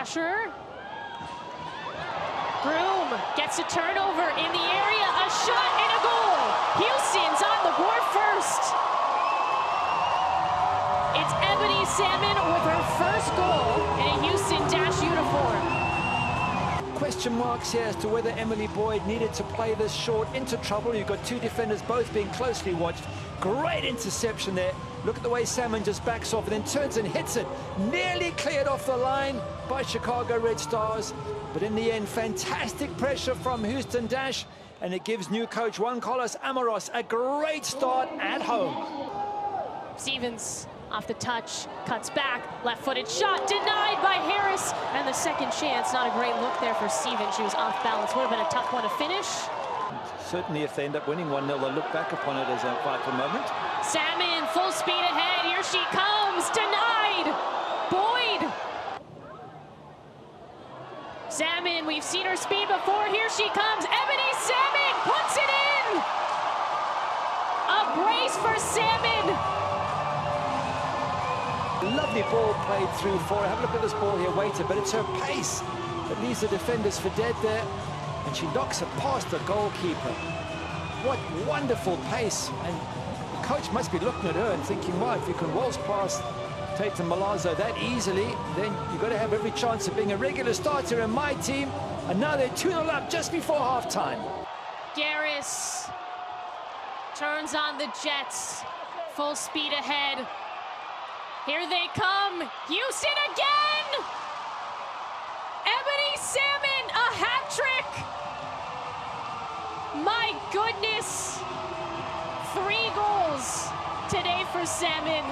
pressure. Broom gets a turnover in the area, a shot and a goal. Houston's on the board first. It's Ebony Salmon with her first goal in a Houston Dash uniform. Question marks here as to whether Emily Boyd needed to play this short into trouble. You've got two defenders both being closely watched. Great interception there. Look at the way Salmon just backs off and then turns and hits it. Nearly cleared off the line by Chicago Red Stars. But in the end, fantastic pressure from Houston Dash. And it gives new coach Juan Carlos Amorós a great start at home. Stevens off the touch, cuts back, left-footed shot, denied by Harris. And the second chance, not a great look there for Stevens. She was off balance. Would have been a tough one to finish. Certainly if they end up winning 1-0, they'll look back upon it as a vital moment. Salmon, full speed ahead. Here she comes, denied. Boyd. Salmon, we've seen her speed before. Here she comes. Ebony Salmon puts it in. A brace for Salmon. Lovely ball played through for her. Have a look at this ball here, waiter, but it's her pace that leaves the defenders for dead there. And she knocks it past the goalkeeper. What wonderful pace. And the coach must be looking at her and thinking, well, if you can waltz past Tatum Malazzo that easily, then you've got to have every chance of being a regular starter in my team. And now they're 2-0 up just before halftime. Garris turns on the Jets. Full speed ahead. Here they come. Houston again! Ebony Salmon, a hat trick! My goodness! 3 goals today for Salmon.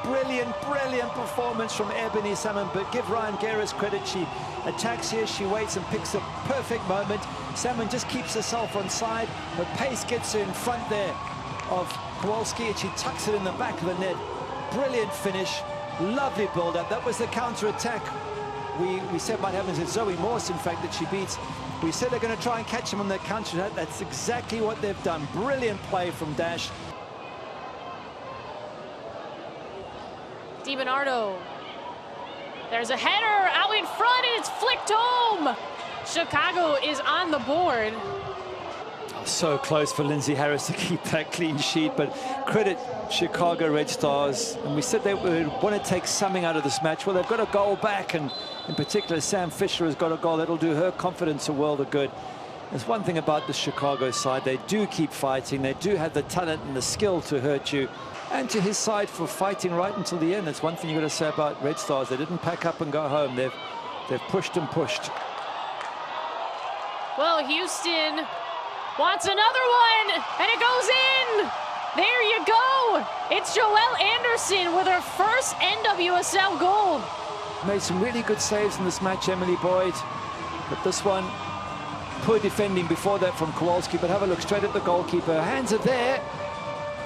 Brilliant, brilliant performance from Ebony Salmon, but give Ryan Garris credit. She attacks here, she waits and picks a perfect moment. Salmon just keeps herself on side. Her pace gets her in front there of Kowalski, and she tucks it in the back of the net. Brilliant finish, lovely build-up. That was the counter-attack we said might happen. It's Zoe Morse, in fact, that she beats. We said they're going to try and catch him on the counter-attack. That's exactly what they've done. Brilliant play from Dash. DiBernardo. There's a header out in front, and it's flicked home. Chicago is on the board. So close for Lindsay Harris to keep that clean sheet, but credit Chicago Red Stars. And we said they would want to take something out of this match. Well, they've got a goal back, and in particular, Sam Fisher has got a goal that'll do her confidence a world of good. There's one thing about the Chicago side. They do keep fighting. They do have the talent and the skill to hurt you. And to his side for fighting right until the end. That's one thing you've got to say about Red Stars. They didn't pack up and go home. They've pushed and pushed. Well, Houston wants another one, and it goes in. There you go. It's Joelle Anderson with her first NWSL goal. Made some really good saves in this match, Emily Boyd. But this one, poor defending before that from Kowalski. But have a look straight at the goalkeeper. Her hands are there.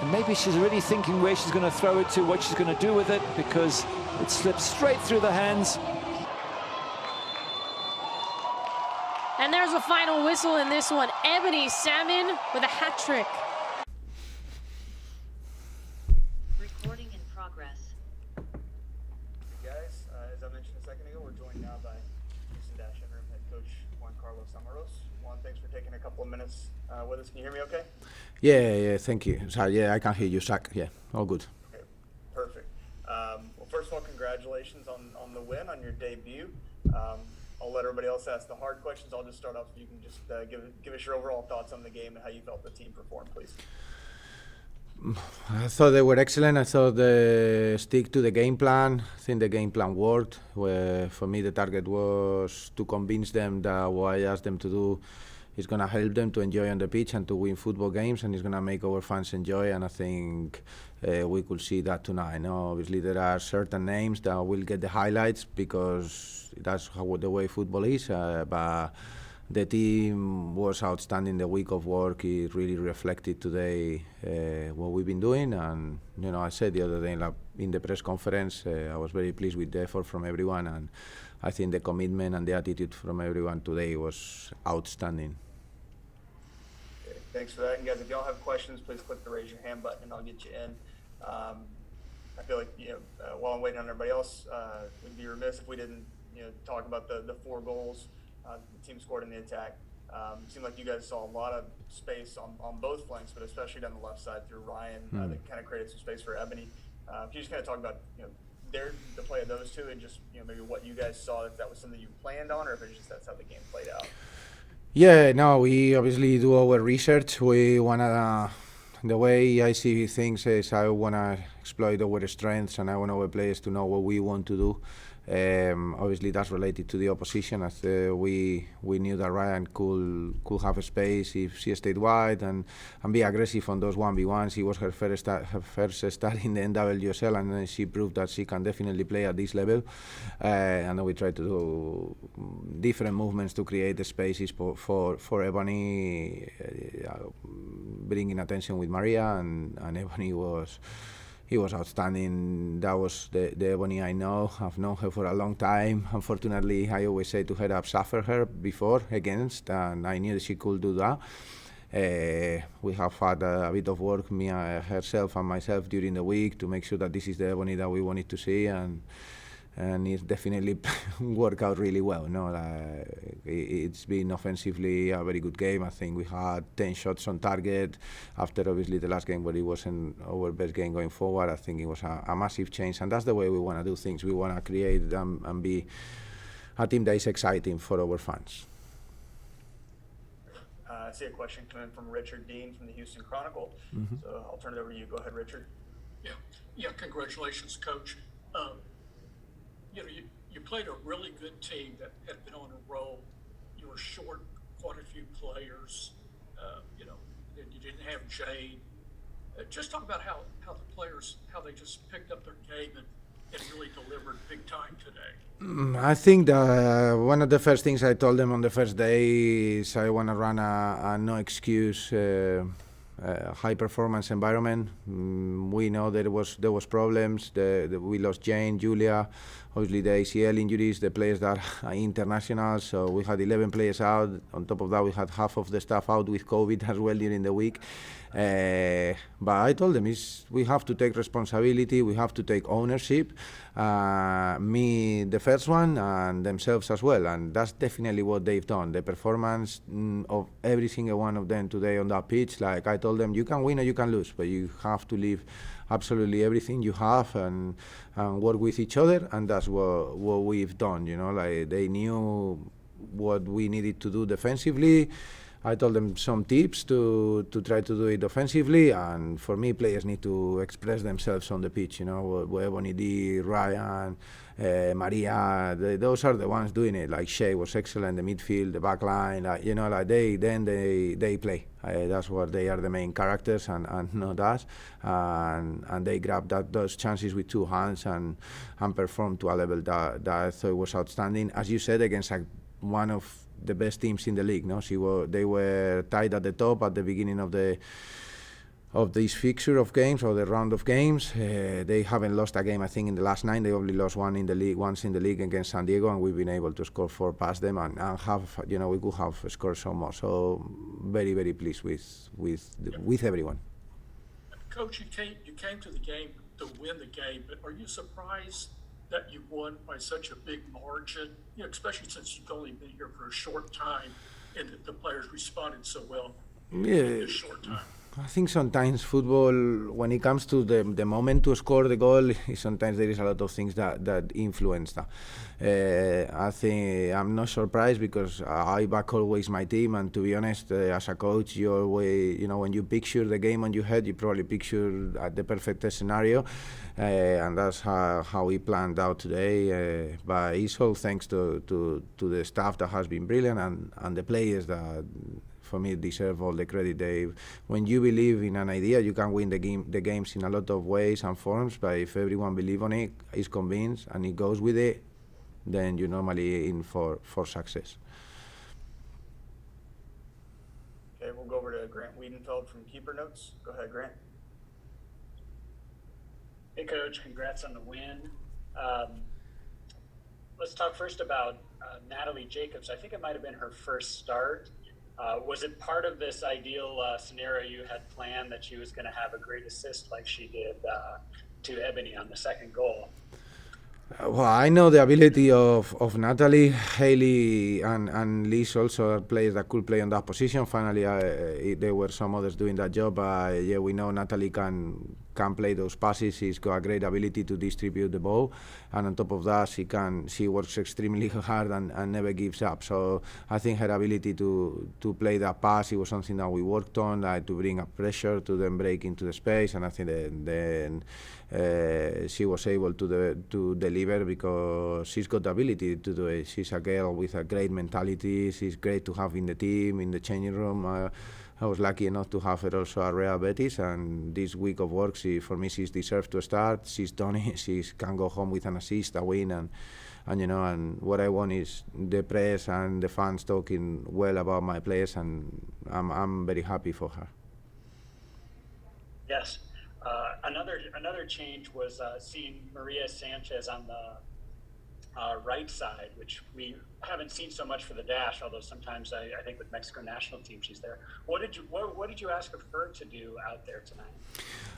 And maybe she's already thinking where she's going to throw it to, what she's going to do with it, because it slips straight through the hands. And there's a final whistle in this one. Ebony Salmon with a hat trick. Recording in progress. Hey guys, as I mentioned a second ago, we're joined now by Houston Dash Interim head coach Juan Carlos Amorós. Juan, thanks for taking a couple of minutes with us. Can you hear me okay? Yeah, thank you. Sorry, yeah, I can hear you, Zach. Yeah, all good. Okay, perfect. Well, first of all, congratulations on the win, on your debut. I'll let everybody else ask the hard questions. I'll just start off. If you can just give us your overall thoughts on the game and how you felt the team performed, please. I thought they were excellent. I thought they stick to the game plan. I think the game plan worked. Where for me, the target was to convince them that what I asked them to do is going to help them to enjoy on the pitch and to win football games, and it's going to make our fans enjoy. And I think we could see that tonight. No, obviously, there are certain names that will get the highlights because that's the way football is. But the team was outstanding. The week of work is really reflected today what we've been doing. And you know, I said the other day in the press conference, I was very pleased with the effort from everyone, and I think the commitment and the attitude from everyone today was outstanding. Okay, thanks for that. And guys, if y'all have questions, please click the raise your hand button and I'll get you in. I feel like, while I'm waiting on everybody else, we'd be remiss if we didn't, talk about the 4 goals the team scored in the attack. It seemed like you guys saw a lot of space on both flanks, but especially down the left side through Ryan, that kind of created some space for Ebony. Can you just kind of talk about, the play of those two and just, maybe what you guys saw, if that was something you planned on or if it's just that's how the game played out? Yeah, no, we obviously do our research. We wanna, the way I see things is I wanna exploit our strengths and I want our players to know what we want to do. Obviously, that's related to the opposition, as we knew that Ryan could have a space if she stayed wide and be aggressive on those 1v1s. It was her first start in the NWSL, and she proved that she can definitely play at this level. And then we tried to do different movements to create the spaces for Ebony, bringing attention with Maria, and Ebony was. He was outstanding. That was the Ebony I know. I've known her for a long time. Unfortunately, I always say to her, I've suffered her before against, and I knew she could do that. We have had a bit of work, me, herself and myself, during the week to make sure that this is the Ebony that we wanted to see, and it's definitely worked out really well. No, it's been offensively a very good game. I think we had 10 shots on target after obviously the last game where it wasn't our best game going forward. I think it was a massive change, and that's the way we want to do things. We want to create and be a team that is exciting for our fans. I see a question coming from Richard Dean from the Houston Chronicle. So I'll turn it over to you. Go ahead, Richard. Yeah. Congratulations, Coach. You played a really good team that had been on a roll. You were short quite a few players. And you didn't have Jade. Just talk about how the players, how they just picked up their game and really delivered big time today. I think that one of the first things I told them on the first day is I want to run a no excuse high performance environment. We know there was problems. We lost Jane, Julia, obviously the ACL injuries, the players that are international. So we had 11 players out. On top of that, we had half of the staff out with COVID as well during the week. But I told them we have to take responsibility. We have to take ownership. Me, the first one, and themselves as well. And that's definitely what they've done. The performance of every single one of them today on that pitch, like I told them, you can win or you can lose, but you have to leave absolutely everything you have and work with each other. And that's what we've done. Like they knew what we needed to do defensively. I told them some tips to try to do it offensively, and for me, players need to express themselves on the pitch. What Ebony did, Ryan, Maria, those are the ones doing it. Like Shea was excellent, the midfield, the back line. They play. That's what they are, the main characters, and not us. And they grabbed those chances with 2 hands and performed to a level that I thought was outstanding. As you said, against one of the best teams in the league. They were tied at the top at the beginning of this fixture of games, or the round of games. They haven't lost a game, I think, in the last 9. They only lost once in the league against San Diego, and we've been able to score 4 past them and have, we could have scored some more. So very, very pleased with everyone. Coach, you came to the game to win the game, but are you surprised that you won by such a big margin, especially since you've only been here for a short time and the players responded so well in this short time? I think sometimes football, when it comes to the moment to score the goal, sometimes there is a lot of things that influence that. I think I'm not surprised because I back always my team, and to be honest, as a coach, you always, when you picture the game on your head, you probably picture the perfect scenario, and that's how we planned out today. But it's all thanks to the staff that has been brilliant and the players that, for me, deserve all the credit. When you believe in an idea, you can win the games in a lot of ways and forms. But if everyone believes on it, is convinced, and it goes with it, then you're normally in for success. Okay, we'll go over to Grant Wiedenfeld from Keeper Notes. Go ahead, Grant. Hey, Coach. Congrats on the win. Let's talk first about Natalie Jacobs. I think it might have been her first start. Was it part of this ideal scenario you had planned that she was going to have a great assist like she did to Ebony on the second goal. Well, I know the ability of Natalie, Haley, and Liz also are players that could play on that position. Finally, there were some others doing that job. Yeah, we know Natalie can play those passes. She's got a great ability to distribute the ball, and on top of that, she works extremely hard and never gives up. So I think her ability to play that pass, it was something that we worked on, like to bring up pressure to then break into the space, and I think then she was able to deliver because she's got the ability to do it. She's a girl with a great mentality. She's great to have in the team, in the changing room. I was lucky enough to have her also at Real Betis, and this week of work, for me, she's deserved to start. She's done it. She can go home with an assist, a win, and you know, and what I want is the press and the fans talking well about my players, and I'm very happy for her. Yes. Another change was seeing Maria Sanchez on the right side, which we haven't seen so much for the dash, although sometimes I think with Mexico national team she's there. What did you ask of her to do out there tonight?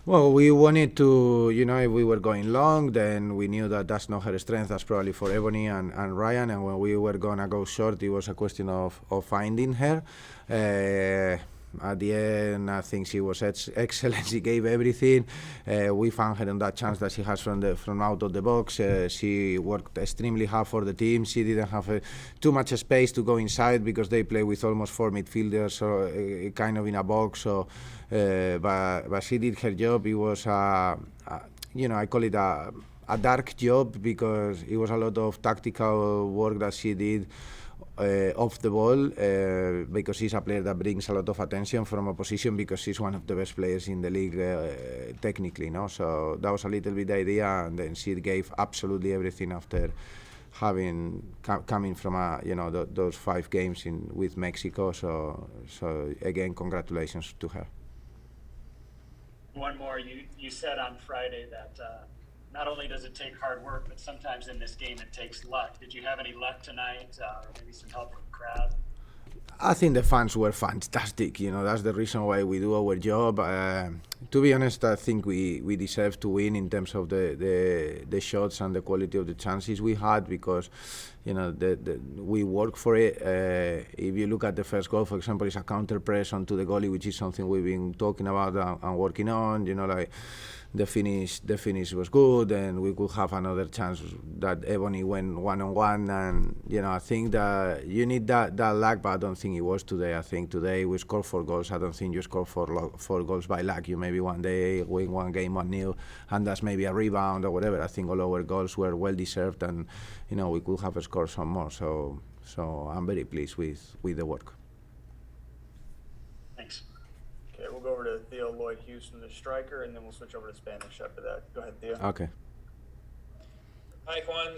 Well, we wanted to, you know, if we were going long, then we knew that that's not her strength. That's probably for Ebony and Ryan. And when we were gonna go short, it was a question of finding her. At the end, I think she was excellent. She gave everything. We found her on that chance that she has from out of the box. She worked extremely hard for the team. She didn't have too much space to go inside because they play with almost 4 midfielders, so kind of in a box. So, but she did her job. It was you know, I call it a dark job because it was a lot of tactical work that she did. Off the ball, because she's a player that brings a lot of attention from opposition because she's one of the best players in the league technically, no? So that was a little bit the idea, and then she gave absolutely everything after having coming from you know, those 5 games with Mexico. So again, congratulations to her. One more, you said on Friday that not only does it take hard work, but sometimes in this game it takes luck. Did you have any luck tonight, or maybe some help from the crowd? I think the fans were fantastic. You know, that's the reason why we do our job. To be honest, I think we deserve to win in terms of the shots and the quality of the chances we had because, you know, we work for it. If you look at the first goal, for example, it's a counter press onto the goalie, which is something we've been talking about and working on. You know, like. The finish was good, and we could have another chance that Ebony went 1-on-1. And you know, I think that you need that luck, but I don't think it was today. I think today we scored 4 goals. I don't think you score 4 goals by luck. You maybe one day win one game 1-0, and that's maybe a rebound or whatever. I think all our goals were well deserved, and you know, we could have scored some more. So I'm very pleased with the work. Thanks. Okay, we'll go over to Theo Lloyd-Houston, the striker, and then we'll switch over to Spanish after that. Go ahead, Theo. Okay. Hi, Juan.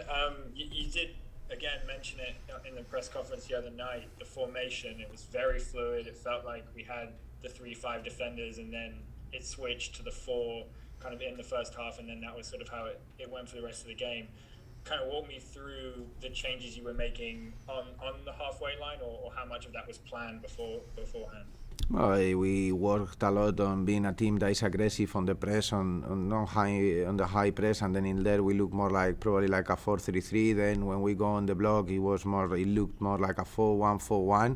You did, again, mention it in the press conference the other night, the formation. It was very fluid. It felt like we had the 3-5 defenders, and then it switched to the 4 kind of in the first half, and then that was sort of how it went for the rest of the game. Kind of walk me through the changes you were making on the halfway line, or how much of that was planned beforehand? Well, we worked a lot on being a team that is aggressive on the press, on the high press, and then in there we look more like probably like a 4-3-3. Then when we go on the block, it looked more like a 4-1-4-1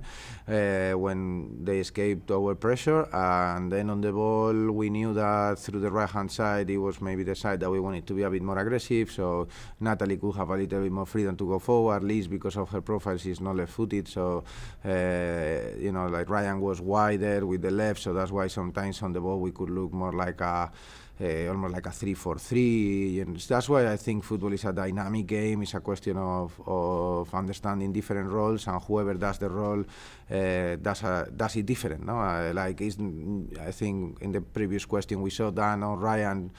when they escaped our pressure. And then on the ball, we knew that through the right hand side, it was maybe the side that we wanted to be a bit more aggressive. So Natalie could have a little bit more freedom to go forward. Liz, because of her profile, she's not left-footed, so you know, like Ryan was wide there with the left, so that's why sometimes on the ball we could look more like almost like a 3-4-3. And that's why I think football is a dynamic game. It's a question of understanding different roles, and whoever does the role does it different. No, I think in the previous question we saw Dan or Ryan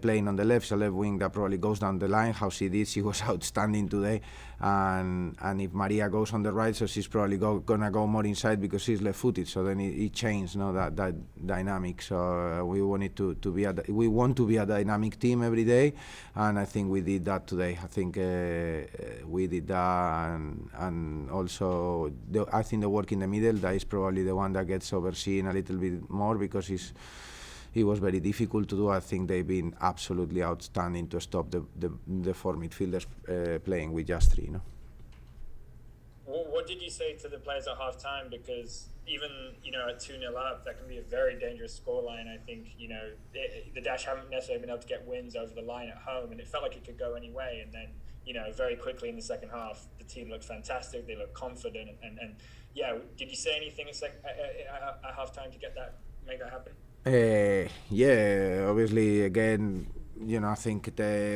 playing on the left, so left wing that probably goes down the line. How she did, she was outstanding today. And if Maria goes on the right, so she's probably gonna go more inside because she's left-footed. So then it changed, you know, that dynamic. So we want to be a dynamic team every day, and I think we did that today. I think we did that, and also I think the work in the middle, that is probably the one that gets overseen a little bit more because it was very difficult to do. I think they've been absolutely outstanding to stop the four midfielders playing with just three. No? What did you say to the players at halftime? Because even, you know, at 2-0 up, that can be a very dangerous scoreline. I think, you know, the Dash haven't necessarily been able to get wins over the line at home, and it felt like it could go any way. And then, you know, very quickly in the second half, the team looked fantastic. They looked confident. And yeah, did you say anything at halftime to make that happen? Yeah, obviously, again, you know, I think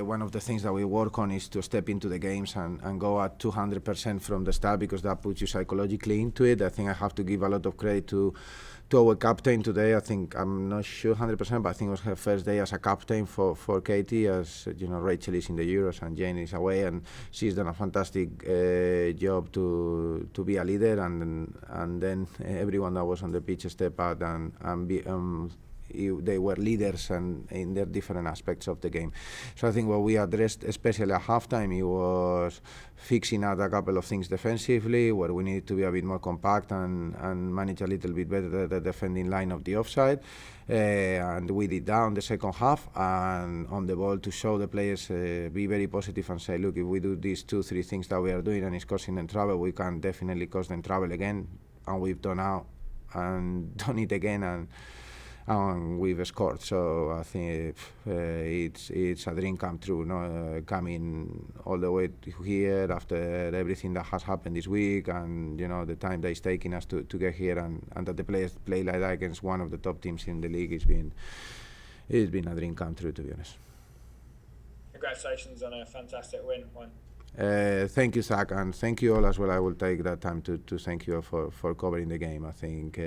one of the things that we work on is to step into the games and go at 200% from the start, because that puts you psychologically into it. I think I have to give a lot of credit to our captain today. I think, I'm not sure 100%, but I think it was her first day as a captain for Katie, as you know, Rachel is in the Euros and Jane is away, and she's done a fantastic job to be a leader, and then everyone that was on the pitch step out and be they were leaders and in their different aspects of the game. So I think what we addressed, especially at halftime, it was fixing out a couple of things defensively, where we needed to be a bit more compact and manage a little bit better the defending line of the offside. And we did that in the second half, and on the ball to show the players, be very positive and say, look, if we do these 2-3 things that we are doing and it's causing them trouble, we can definitely cause them trouble again. And we've done it again, and we've scored. So I think it's a dream come true, no? Coming all the way to here after everything that has happened this week, and you know the time that it's taking us to get here, and that the players play like that against one of the top teams in the league. It's been a dream come true, to be honest. Congratulations on a fantastic win, Juan. Thank you, Zach, and thank you all as well. I will take that time to thank you for covering the game. I think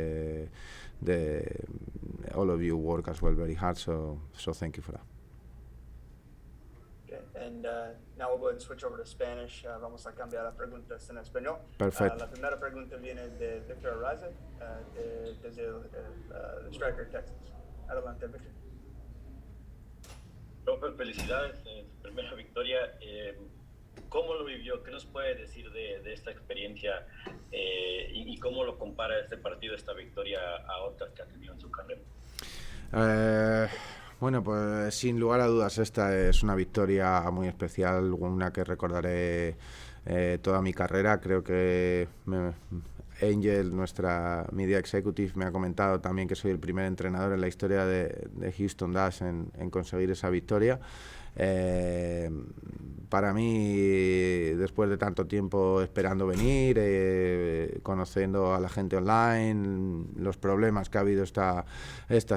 all of you work as well very hard, so thank you for that. Okay, and now we'll go ahead and switch over to Spanish. Vamos a cambiar las preguntas en español. Perfecto. La primera pregunta viene de Victor Arraza, desde el Striker, Texas. Adelante, Victor. Profe, felicidades en su primera victoria. ¿Cómo lo vivió? ¿Qué nos puede decir de esta experiencia y cómo lo compara este partido, esta victoria, a otras que ha tenido en su carrera? Bueno, pues sin lugar a dudas esta es una victoria muy especial, una que recordaré toda mi carrera. Creo que Angel, nuestra media executive, me ha comentado también que soy el primer entrenador en la historia de Houston Dash en conseguir esa victoria. Para mí, después de tanto tiempo esperando venir, conociendo a la gente online, los problemas que ha habido esta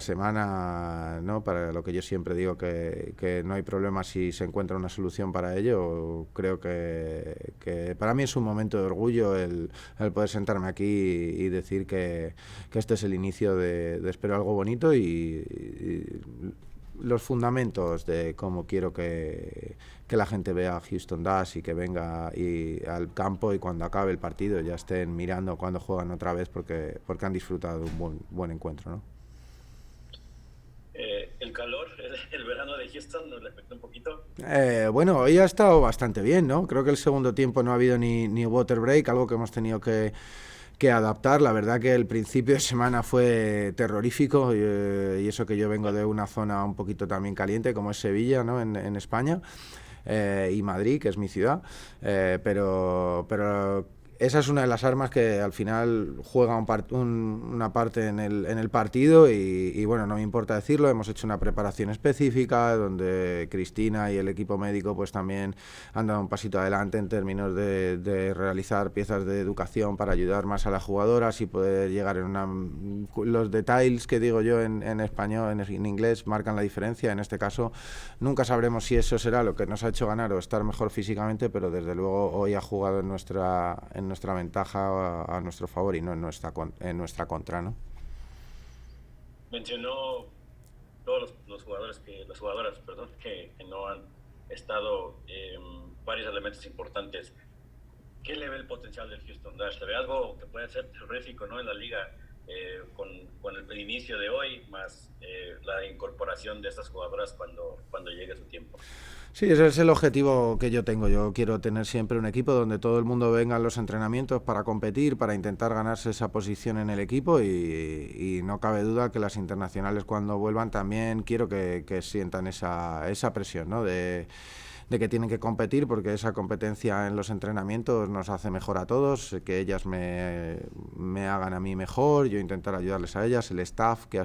semana, ¿no? Para lo que yo siempre digo que no hay problema si se encuentra una solución para ello. Creo que para mí es un momento de orgullo el poder sentarme aquí y decir que este es el inicio de espero algo bonito y los fundamentos de cómo quiero que la gente vea a Houston Dash y que venga al campo, y cuando acabe el partido ya estén mirando cuando juegan otra vez porque han disfrutado de un buen encuentro, ¿no? El calor, el verano de Houston, ¿nos le afectó un poquito? Bueno, hoy ha estado bastante bien, ¿no? Creo que el segundo tiempo no ha habido ni water break, algo que hemos tenido que adaptar. La verdad que el principio de semana fue terrorífico, y eso que yo vengo de una zona un poquito también caliente como es Sevilla, ¿no? en España, y Madrid, que es mi ciudad, pero esa es una de las armas que al final juega una parte en el partido, y bueno, no me importa decirlo, hemos hecho una preparación específica donde Cristina y el equipo médico pues también han dado un pasito adelante en términos de realizar piezas de educación para ayudar más a las jugadoras y poder llegar los detalles que digo yo en español, en inglés, marcan la diferencia. En este caso nunca sabremos si eso será lo que nos ha hecho ganar o estar mejor físicamente, pero desde luego hoy ha jugado en nuestra ventaja, a nuestro favor, y no en nuestra contra, ¿no? Mencionó todos las jugadoras que no han estado, varios elementos importantes. ¿Qué le ve el potencial del Houston Dash? ¿Le ve algo que puede ser terrorífico, ¿no? En la liga, con el inicio de hoy, más la incorporación de estas jugadoras cuando llegue su tiempo. Sí, ese es el objetivo que yo tengo. Yo quiero tener siempre un equipo donde todo el mundo venga a los entrenamientos para competir, para intentar ganarse esa posición en el equipo y no cabe duda que las internacionales cuando vuelvan también quiero que sientan esa presión, ¿no? De que tienen que competir, porque esa competencia en los entrenamientos nos hace mejor a todos, que ellas me hagan a mí mejor, yo intentar ayudarles a ellas, el staff que ha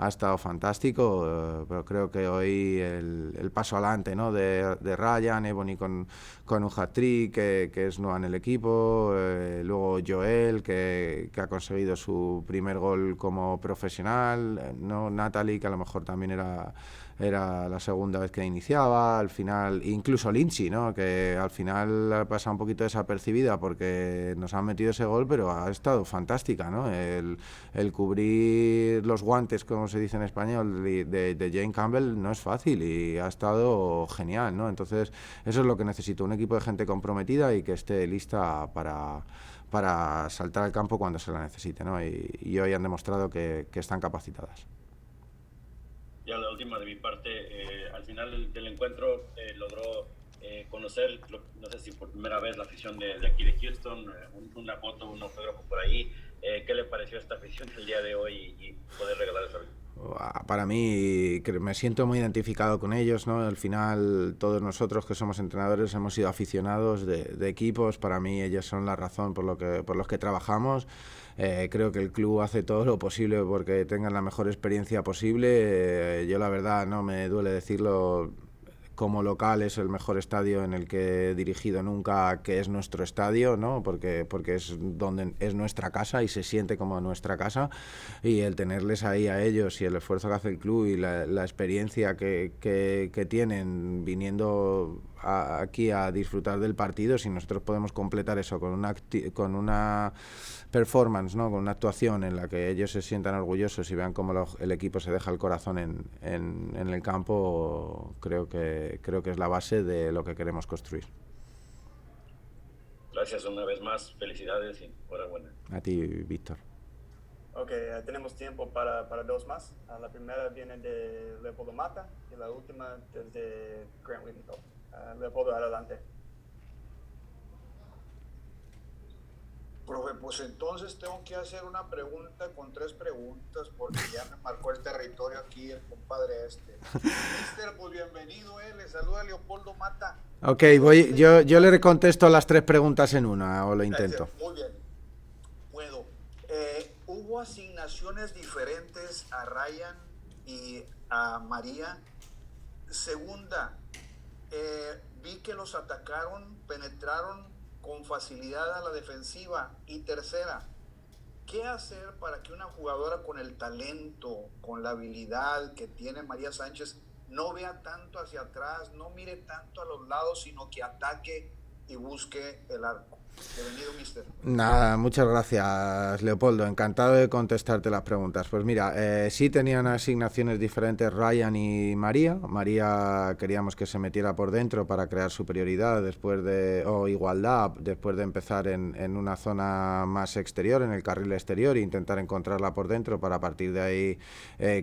estado fantástico, pero creo que hoy el paso adelante, ¿no? de Ryan, Ebony con un hat-trick que es nueva en el equipo, luego Joelle que ha conseguido su primer gol como profesional, ¿no? Natalie, que a lo mejor también era la segunda vez que iniciaba, al final, incluso Lindsay, ¿no? Que al final ha pasado un poquito desapercibida porque nos han metido ese gol, pero ha estado fantástica, ¿no? El cubrir los guantes, como se dice en español, de Jane Campbell no es fácil y ha estado genial, ¿no? Entonces, eso es lo que necesito, un equipo de gente comprometida y que esté lista para saltar al campo cuando se la necesite, ¿no? Y hoy han demostrado que están capacitadas. Ya la última de mi parte, al final del encuentro logró conocer, no sé si por primera vez, la afición de aquí de Houston, una foto, un autógrafo por ahí. ¿Qué le pareció esta afición el día de hoy y poder regalarles algo? Para mí, me siento muy identificado con ellos, ¿no? Al final, todos nosotros que somos entrenadores hemos sido aficionados de equipos. Para mí, ellos son la razón por los que trabajamos. Creo que el club hace todo lo posible porque tengan la mejor experiencia posible. Yo, la verdad, no me duele decirlo, como local es el mejor estadio en el que he dirigido nunca, que es nuestro estadio, ¿no? Porque es donde es nuestra casa y se siente como nuestra casa, y el tenerles ahí a ellos y el esfuerzo que hace el club y la experiencia que tienen viniendo aquí a disfrutar del partido, si nosotros podemos completar eso con una performance, ¿no? Con una actuación en la que ellos se sientan orgullosos y vean cómo el equipo se deja el corazón en el campo, creo que es la base de lo que queremos construir. Gracias una vez más, felicidades y enhorabuena. A ti, Víctor. Ok, tenemos tiempo para dos más. La primera viene de Leopoldo Mata y la última desde Grant Whittington. Leopoldo, adelante. Profe, pues entonces tengo que hacer una pregunta con 3 preguntas porque ya me marcó el territorio aquí el compadre este. Mister, pues bienvenido, le saluda Leopoldo Mata. Ok, yo le contesto las 3 preguntas en una, o lo intento. Muy bien, puedo. ¿Hubo asignaciones diferentes a Ryan y a María? Segunda, vi que los atacaron, penetraron con facilidad a la defensiva. Y tercera, ¿qué hacer para que una jugadora con el talento, con la habilidad que tiene María Sánchez, no vea tanto hacia atrás, no mire tanto a los lados, sino que ataque y busque el arco? Bienvenido, mister. Nada, muchas gracias, Leopoldo. Encantado de contestarte las preguntas. Pues mira, sí tenían asignaciones diferentes Ryan y María. María queríamos que se metiera por dentro para crear superioridad o igualdad después de empezar en una zona más exterior, en el carril exterior, e intentar encontrarla por dentro para a partir de ahí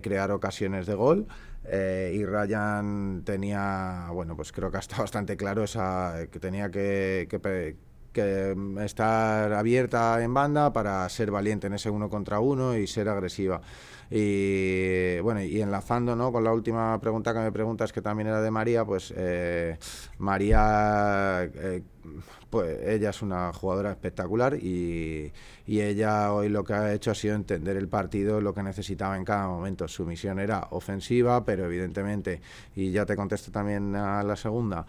crear ocasiones de gol. Y Ryan tenía, bueno, pues creo que ha estado bastante claro que tenía que estar abierta en banda para ser valiente en ese 1 contra 1 y ser agresiva. Y bueno, y enlazando, ¿no?, con la última pregunta que me preguntas, que también era de María, pues María, pues ella es una jugadora espectacular y ella hoy lo que ha hecho ha sido entender el partido, lo que necesitaba en cada momento. Su misión era ofensiva, pero evidentemente, y ya te contesto también a la segunda,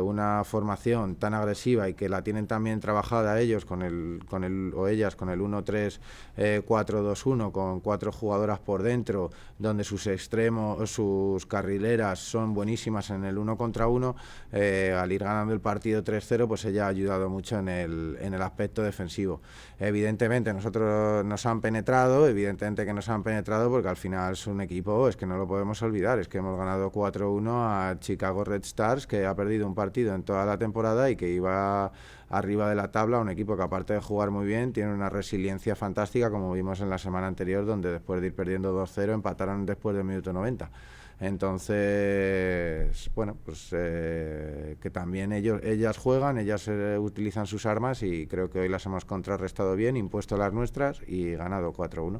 una formación tan agresiva y que la tienen también trabajada ellos o ellas con el 1-3-4-2-1, con 4 jugadoras por dentro, donde sus extremos, sus carrileras son buenísimas en el 1 contra 1, al ir ganando el partido 3-0 tercero, pues ella ha ayudado mucho en el aspecto defensivo. Evidentemente nos han penetrado porque al final es un equipo, es que no lo podemos olvidar, es que hemos ganado 4-1 a Chicago Red Stars, que ha perdido un partido en toda la temporada y que iba arriba de la tabla, un equipo que aparte de jugar muy bien, tiene una resiliencia fantástica, como vimos en la semana anterior, donde después de ir perdiendo 2-0 empataron después del minuto 90. Entonces, bueno, pues que también ellas juegan, ellas utilizan sus armas y creo que hoy las hemos contrarrestado bien, impuesto las nuestras y ganado 4-1.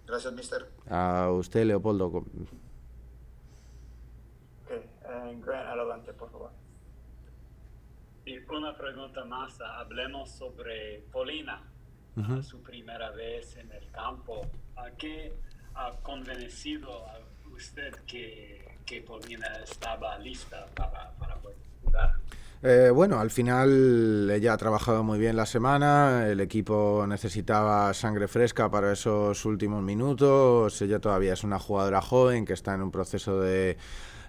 Gracias, mister. A usted, Leopoldo. Ok, Grant, adelante, por favor. Y una pregunta más, hablemos sobre Paulina, su primera vez en el campo. ¿A qué ha convencido a usted que Paulina estaba lista para jugar? Bueno, al final ella ha trabajado muy bien la semana, el equipo necesitaba sangre fresca para esos últimos minutos, ella todavía es una jugadora joven que está en un proceso de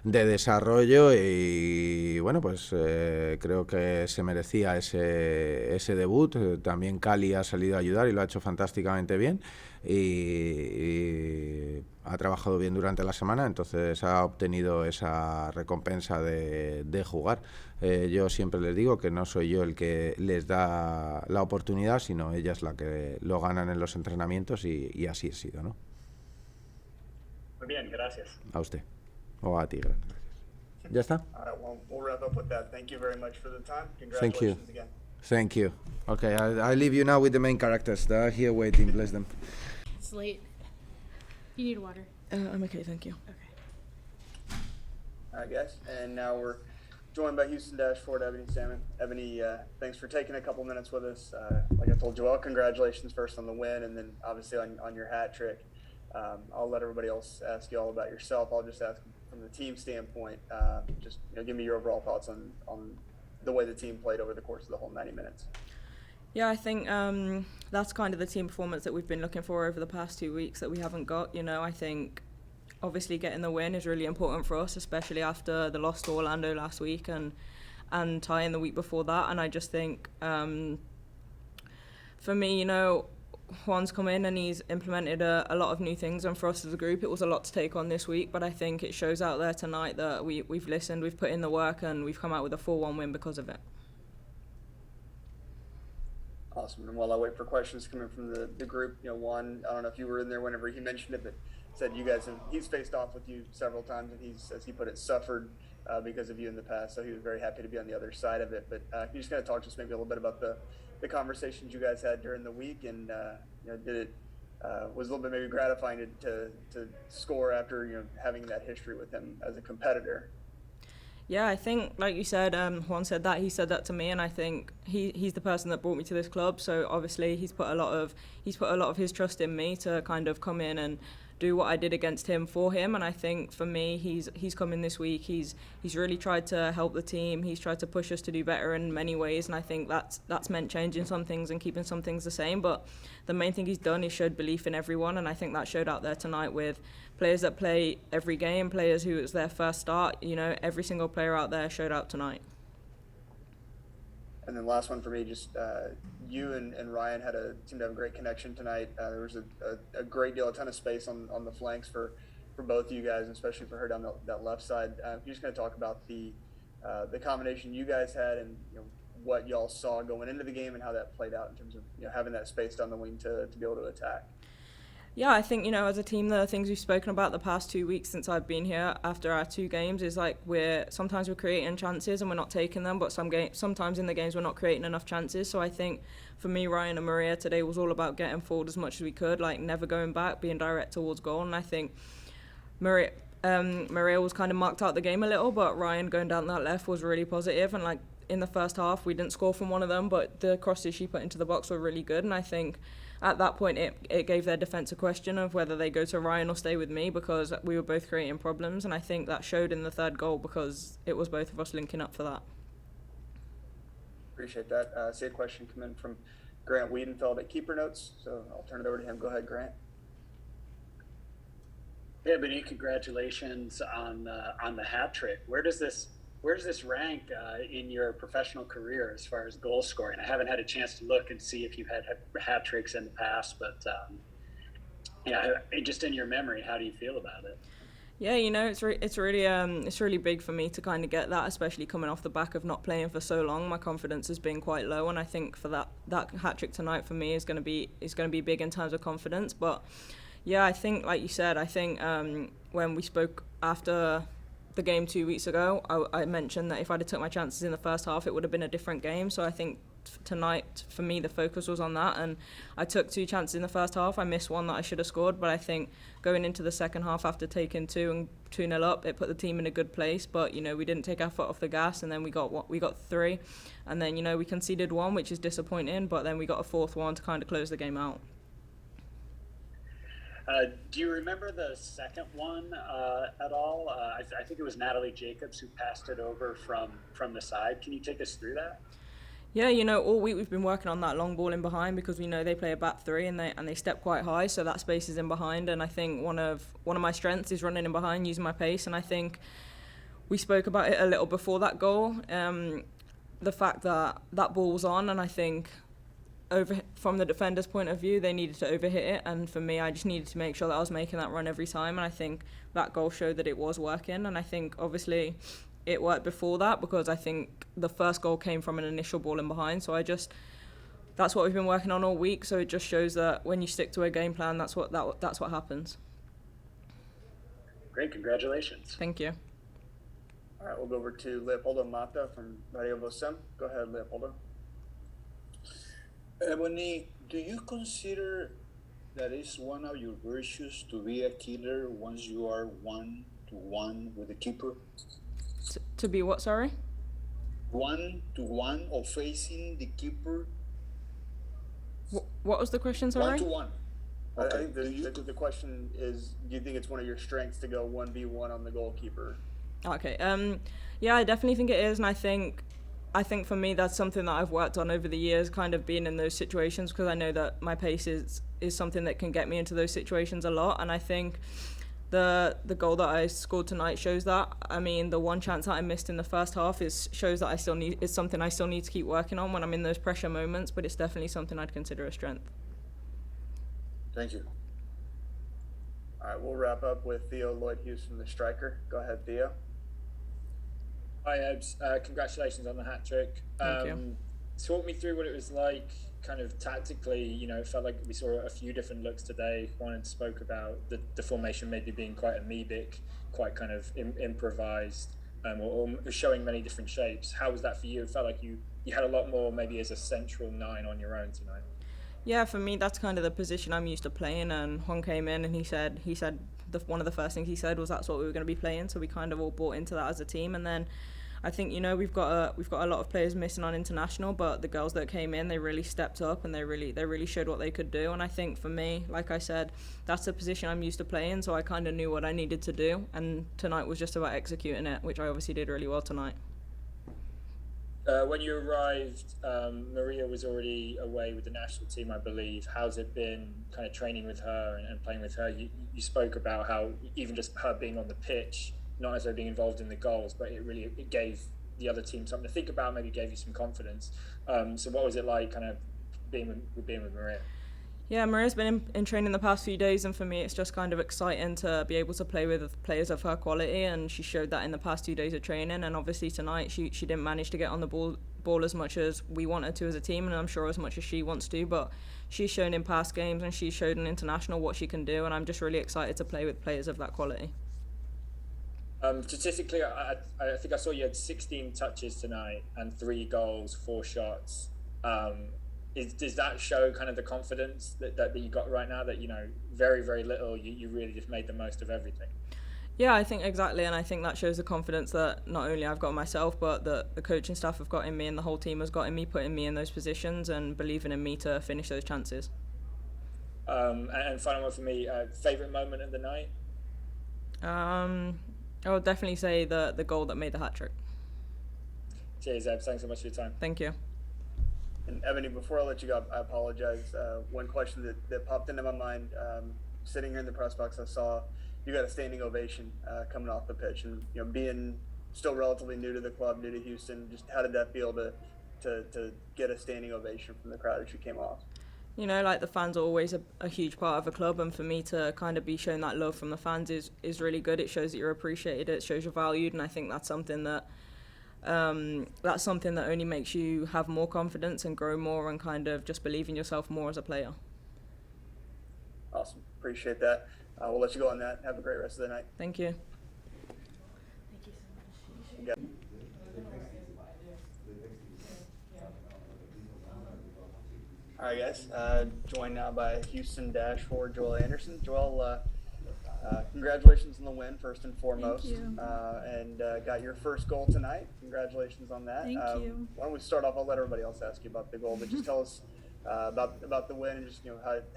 desarrollo y bueno, pues creo que se merecía ese debut. También Cali ha salido a ayudar y lo ha hecho fantásticamente bien y ha trabajado bien durante la semana, entonces ha obtenido esa recompensa de jugar. Yo siempre les digo que no soy yo el que les da la oportunidad, sino ella es la que lo ganan en los entrenamientos y así ha sido, ¿no? Muy bien, gracias. A usted. O a ti, gracias. ¿Ya está? All right, well, we'll wrap up with that. Thank you very much for the time. Thank you. Congratulations again. Thank you. Okay, I leave you now with the main characters. They're here waiting. Bless them. It's late. You need water. I'm okay, thank you. Okay. All right, guys. And now we're joined by Houston Dashboard, Ebony Salmon. Ebony, thanks for taking a couple minutes with us. Like I told Joelle, congratulations first on the win and then obviously on your hat trick. I'll let everybody else ask you all about yourself. I'll just ask from the team standpoint, just give me your overall thoughts on the way the team played over the course of the whole 90 minutes. Yeah, I think that's kind of the team performance that we've been looking for over the past 2 weeks that we haven't got. I think obviously getting the win is really important for us, especially after the loss to Orlando last week and tying the week before that. And I just think for me, Juan's come in and he's implemented a lot of new things, and for us as a group it was a lot to take on this week, but I think it shows out there tonight that we've listened, we've put in the work, and we've come out with a 4-1 win because of it. Awesome. And while I wait for questions coming from the group, Juan, I don't know if you were in there whenever he mentioned it, but said he's faced off with you several times, and he's, as he put it, suffered because of you in the past, so he was very happy to be on the other side of it. But can you just kind of talk to us maybe a little bit about the conversations you guys had during the week, and did it was a little bit maybe gratifying to score after having that history with him as a competitor? Yeah, I think, like you said, Juan said that. He said that to me, and I think he's the person that brought me to this club. So obviously he's put a lot of his trust in me to kind of come in and do what I did against him for him. And I think for me, he's come in this week. He's really tried to help the team. He's tried to push us to do better in many ways, and I think that's meant changing some things and keeping some things the same. But the main thing he's done is showed belief in everyone, and I think that showed out there tonight with players that play every game, players who it's their first start. Every single player out there showed out tonight. And then last one for me, just you and Ryan seemed to have a great connection tonight. There was a great deal, a ton of space on the flanks for both of you guys, especially for her down that left side. You're just going to talk about the combination you guys had and what y'all saw going into the game and how that played out in terms of having that space down the wing to be able to attack. Yeah, I think, as a team, the things we've spoken about the past 2 weeks since I've been here after our 2 games is like sometimes we're creating chances and we're not taking them, but sometimes in the games we're not creating enough chances. So I think for me, Ryan and Maria today was all about getting forward as much as we could, like never going back, being direct towards goal. And I think Maria was kind of marked out the game a little, but Ryan going down that left was really positive. And like in the first half, we didn't score from one of them, but the crosses she put into the box were really good. And I think at that point, it gave their defence a question of whether they go to Ryan or stay with me, because we were both creating problems, and I think that showed in the third goal because it was both of us linking up for that. Appreciate that. I see a question come in from Grant Wiedenfeld at Keeper Notes, so I'll turn it over to him. Go ahead, Grant. Ebony, congratulations on the hat trick. Where does this where does this rank in your professional career as far as goal scoring? I haven't had a chance to look and see if you've had hat tricks in the past, but just in your memory, how do you feel about it? Yeah, it's really big for me to kind of get that, especially coming off the back of not playing for so long. My confidence has been quite low, and I think for that hat trick tonight for me is going to be big in terms of confidence. But yeah, I think like you said, when we spoke after the game 2 weeks ago, I mentioned that if I'd have took my chances in the first half, it would have been a different game. So I think tonight, for me, the focus was on that, and I took 2 chances in the first half. I missed one that I should have scored, but I think going into the second half after taking 2-0 up, it put the team in a good place. But we didn't take our foot off the gas, and then we got 3, and then we conceded 1, which is disappointing, but then we got a 4th one to kind of close the game out. Do you remember the second one at all? I think it was Natalie Jacobs who passed it over from the side. Can you take us through that? Yeah, all week we've been working on that long ball in behind, because we know they play a back 3 and they step quite high, so that space is in behind. And I think one of my strengths is running in behind, using my pace. And I think we spoke about it a little before that goal. The fact that ball was on, and I think from the defender's point of view, they needed to overhit it, and for me, I just needed to make sure that I was making that run every time. And I think that goal showed that it was working. And I think obviously it worked before that, because I think the first goal came from an initial ball in behind. So that's what we've been working on all week. So it just shows that when you stick to a game plan, that's what happens. Great, congratulations. Thank you. All right, we'll go over to Leopoldo Mata from Radio Vocem. Go ahead, Leopoldo. Ebony, do you consider that it's one of your virtues to be a killer once you are 1-to-1 with the keeper? To be what, sorry? 1-to-1 or facing the keeper? What was the question, sorry? 1-to-1. Okay. I think the question is, do you think it's one of your strengths to go 1v1 on the goalkeeper? Okay. Yeah, I definitely think it is, and I think for me that's something that I've worked on over the years, kind of being in those situations, because I know that my pace is something that can get me into those situations a lot. And I think the goal that I scored tonight shows that. I mean, the one chance that I missed in the first half shows that it's something I still need to keep working on when I'm in those pressure moments, but it's definitely something I'd consider a strength. Thank you. All right, we'll wrap up with Theo Lloyd-Hughes from the Striker. Go ahead, Theo. Hi, Ebs. Congratulations on the hat trick. Thank you. Talk me through what it was like, kind of tactically. It felt like we saw a few different looks today. Juan spoke about the formation maybe being quite amoebic, quite kind of improvised, or showing many different shapes. How was that for you? It felt like you had a lot more maybe as a central 9 on your own tonight. Yeah, for me that's kind of the position I'm used to playing, and Juan came in and he said one of the first things he said was that's what we were going to be playing, so we kind of all bought into that as a team. And then I think we've got a lot of players missing on international, but the girls that came in, they really stepped up and they really showed what they could do. And I think for me, like I said, that's the position I'm used to playing, so I kind of knew what I needed to do, and tonight was just about executing it, which I obviously did really well tonight. When you arrived, Maria was already away with the national team, I believe. How's it been kind of training with her and playing with her? You spoke about how even just her being on the pitch, not necessarily being involved in the goals, but it gave the other team something to think about, maybe gave you some confidence. So what was it like kind of being with Maria? Yeah, Maria's been in training the past few days, and for me it's just kind of exciting to be able to play with players of her quality, and she showed that in the past 2 days of training. And obviously tonight she didn't manage to get on the ball as much as we wanted to as a team, and I'm sure as much as she wants to, but she's shown in past games and she's showed in international what she can do, and I'm just really excited to play with players of that quality. Statistically, I think I saw you had 16 touches tonight and 3 goals, 4 shots. Does that show kind of the confidence that you got right now, that very, very little, you really just made the most of everything? Yeah, I think exactly, and I think that shows the confidence that not only I've got in myself, but that the coaching staff have got in me and the whole team has got in me, putting me in those positions and believing in me to finish those chances. And final one for me, favourite moment of the night? I would definitely say the goal that made the hat trick. Cheers, Eb. Thanks so much for your time. Thank you. And Ebony, before I let you go, I apologize. One question that popped into my mind, sitting here in the press box, I saw you got a standing ovation coming off the pitch, and being still relatively new to the club, new to Houston. Just how did that feel to get a standing ovation from the crowd as you came off? You know, like the fans are always a huge part of a club, and for me to kind of be shown that love from the fans is really good. It shows that you're appreciated, it shows you're valued, and I think that's something that only makes you have more confidence and grow more and kind of just believe in yourself more as a player. Awesome, appreciate that. We'll let you go on that. Have a great rest of the night. Thank you. Thank you so much. You got it. All right, guys. Joined now by Houston Dash forward Joelle Anderson. Joelle, congratulations on the win, first and foremost. Thank you. And got your first goal tonight. Congratulations on that. Thank you. Why don't we start off? I'll let everybody else ask you about the goal, but just tell us about the win and just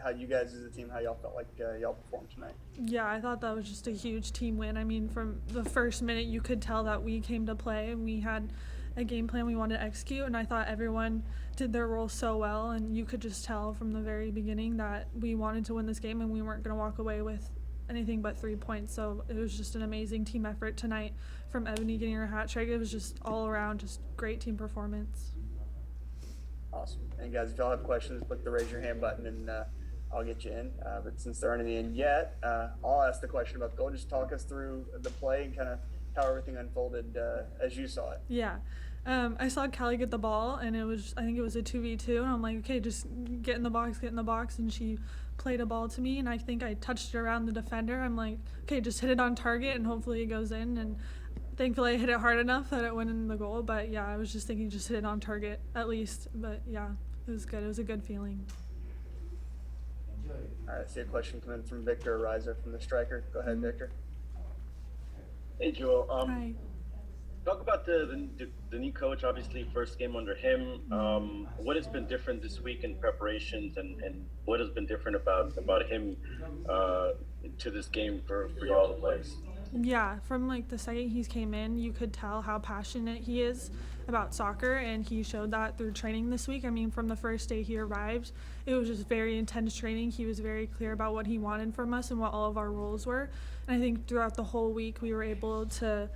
how you guys as a team, how y'all felt like y'all performed tonight. Yeah, I thought that was just a huge team win. I mean, from the first minute, you could tell that we came to play and we had a game plan we wanted to execute, and I thought everyone did their role so well, and you could just tell from the very beginning that we wanted to win this game and we weren't going to walk away with anything but 3 points. So it was just an amazing team effort tonight from Ebony getting her hat trick. It was just all around just great team performance. Awesome. And guys, if y'all have questions, click the raise your hand button and I'll get you in. But since there aren't any in yet, I'll ask the question about the goal. Just talk us through the play and kind of how everything unfolded as you saw it. Yeah. I saw Kelly get the ball, and I think it was a 2v2, and I'm like, okay, just get in the box, and she played a ball to me, and I think I touched it around the defender. I'm like, okay, just hit it on target, and hopefully it goes in, and thankfully I hit it hard enough that it went in the goal, but yeah, I was just thinking just hit it on target at least, but yeah, it was good. It was a good feeling. All right, I see a question coming from Victor Reiser from the striker. Go ahead, Victor. Hey, Joel. Hi. Talk about the new coach, obviously, first game under him. What has been different this week in preparations, and what has been different about him to this game for all the players? Yeah, from like the second he came in, you could tell how passionate he is about soccer, and he showed that through training this week. I mean, from the first day he arrived, it was just very intense training. He was very clear about what he wanted from us and what all of our roles were. And I think throughout the whole week, we were able to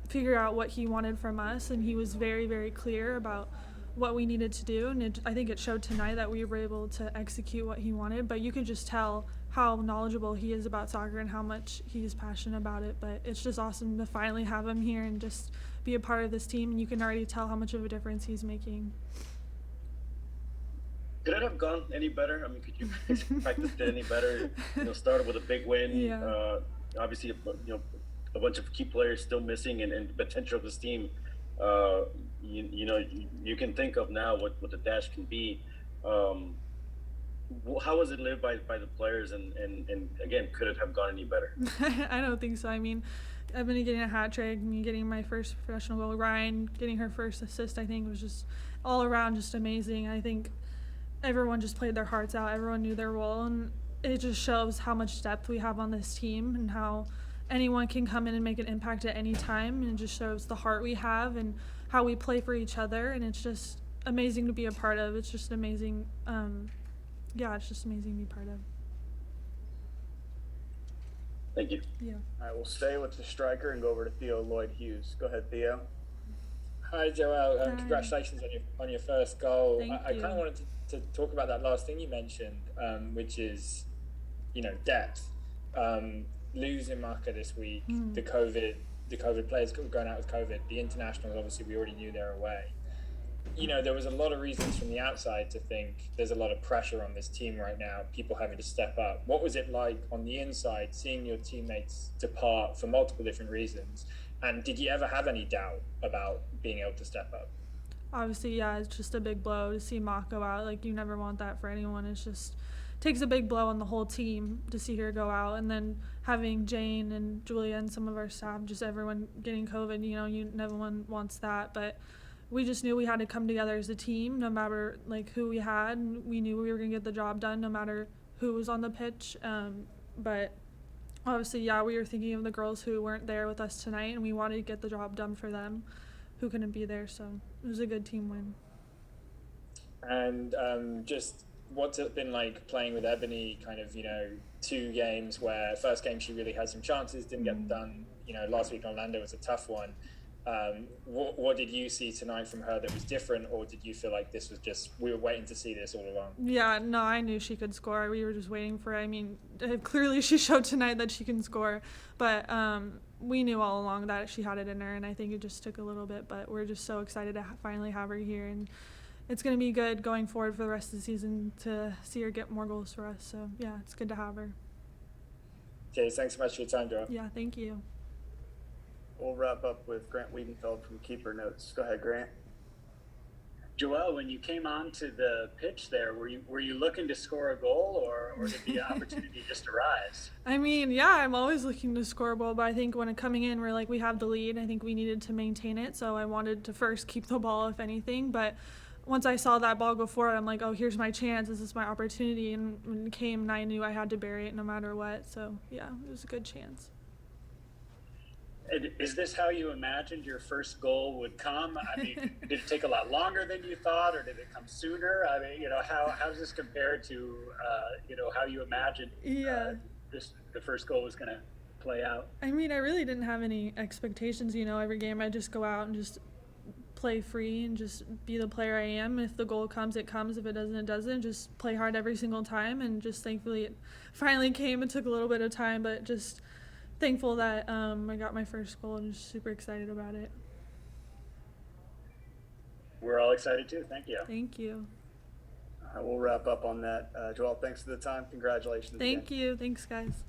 figure out what he wanted from us, and he was very, very clear about what we needed to do. And I think it showed tonight that we were able to execute what he wanted, but you could just tell how knowledgeable he is about soccer and how much he's passionate about it. But it's just awesome to finally have him here and just be a part of this team, and you can already tell how much of a difference he's making. Could it have gone any better? I mean, could you practice it any better? Started with a big win. Yeah. Obviously, a bunch of key players still missing, and the potential of this team. You can think of now what the Dash can be. How was it lived by the players? And again, could it have gone any better? I don't think so. I mean, Ebony getting a hat trick, me getting my first professional goal, Ryan getting her first assist, I think was just all around just amazing. I think everyone just played their hearts out. Everyone knew their role, and it just shows how much depth we have on this team and how anyone can come in and make an impact at any time, and it just shows the heart we have and how we play for each other, and it's just amazing to be a part of. It's just amazing. It's just amazing to be part of. Thank you. Yeah. All right, we'll stay with the striker and go over to Theo Lloyd Hughes. Go ahead, Theo. Hi, Joelle. Hi. Congratulations on your first goal. Thank I you. kind of wanted to talk about that last thing you mentioned, which is, depth. Losing Marca this week, the COVID players going out with COVID, the internationals, obviously we already knew they were away. There was a lot of reasons from the outside to think there's a lot of pressure on this team right now, people having to step up. What was it like on the inside, seeing your teammates depart for multiple different reasons? And did you ever have any doubt about being able to step up? Obviously, yeah, it's just a big blow to see Mock go out. Like, you never want that for anyone. It's just takes a big blow on the whole team to see her go out. And then having Jane and Julia and some of our staff, just everyone getting COVID, no one wants that. But we just knew we had to come together as a team, no matter who we had. And we knew we were going to get the job done no matter who was on the pitch. But obviously, yeah, we were thinking of the girls who weren't there with us tonight, and we wanted to get the job done for them who couldn't be there. So it was a good team win. And just what's it been like playing with Ebony, kind of, 2 games where first game she really had some chances, didn't get done. Last week in Orlando was a tough one. What did you see tonight from her that was different, or did you feel like this was just, we were waiting to see this all along? Yeah, no, I knew she could score. We were just waiting for it. I mean, clearly she showed tonight that she can score, but we knew all along that she had it in her, and I think it just took a little bit, but we're just so excited to finally have her here, and it's going to be good going forward for the rest of the season to see her get more goals for us. So, yeah, it's good to have her. Okay, thanks so much for your time, Joelle. Yeah, thank you. We'll wrap up with Grant Wiedenfeld from Keeper Notes. Go ahead, Grant. Joelle, when you came onto the pitch there, were you looking to score a goal, or did the opportunity just arise? I mean, yeah, I'm always looking to score a goal, but I think when coming in, we're like, we have the lead. I think we needed to maintain it, so I wanted to first keep the ball, if anything. But once I saw that ball go forward, I'm like, oh, here's my chance. This is my opportunity. And when it came, and I knew I had to bury it no matter what. So, yeah, it was a good chance. Is this how you imagined your first goal would come? I mean, did it take a lot longer than you thought, or did it come sooner? I mean, how does this compare to, how you imagined the first goal was going to play out? I mean, I really didn't have any expectations. Every game I just go out and just play free and just be the player I am. If the goal comes, it comes. If it doesn't, it doesn't. Just play hard every single time, and just thankfully it finally came. It took a little bit of time, but just thankful that I got my first goal and just super excited about it. We're all excited too. Thank you. Thank you. We'll wrap up on that. Joelle, thanks for the time. Congratulations. Thank you. Thanks, guys.